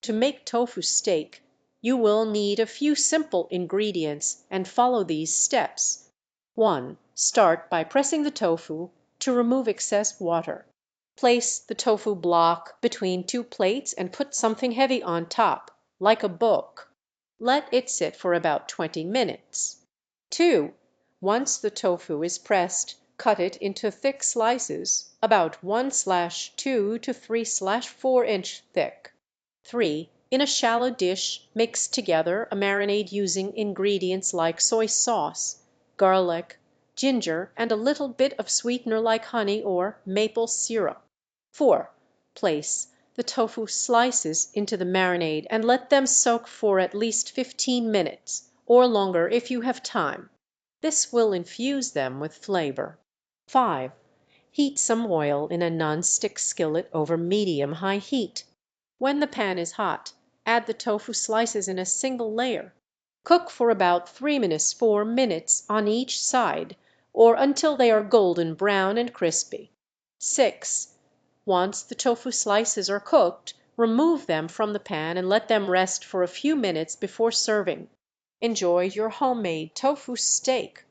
To make tofu steak, you will need a few simple ingredients and follow these steps. 1. Start by pressing the tofu to remove excess water. Place the tofu block between two plates and put something heavy on top, like a book. Let it sit for about 20 minutes. 2. Once the tofu is pressed, cut it into thick slices, about 1/2 to 3/4 inch thick. 3. In a shallow dish, mix together a marinade using ingredients like soy sauce, garlic, ginger, and a little bit of sweetener like honey or maple syrup. 4. Place the tofu slices into the marinade and let them soak for at least 15 minutes, or longer if you have time. This will infuse them with flavor. 5. Heat some oil in a non-stick skillet over medium-high heat. When the pan is hot, add the tofu slices in a single layer. Cook for about 4 minutes on each side, or until they are golden brown and crispy. 6. Once the tofu slices are cooked, remove them from the pan and let them rest for a few minutes before serving. Enjoy your homemade tofu steak.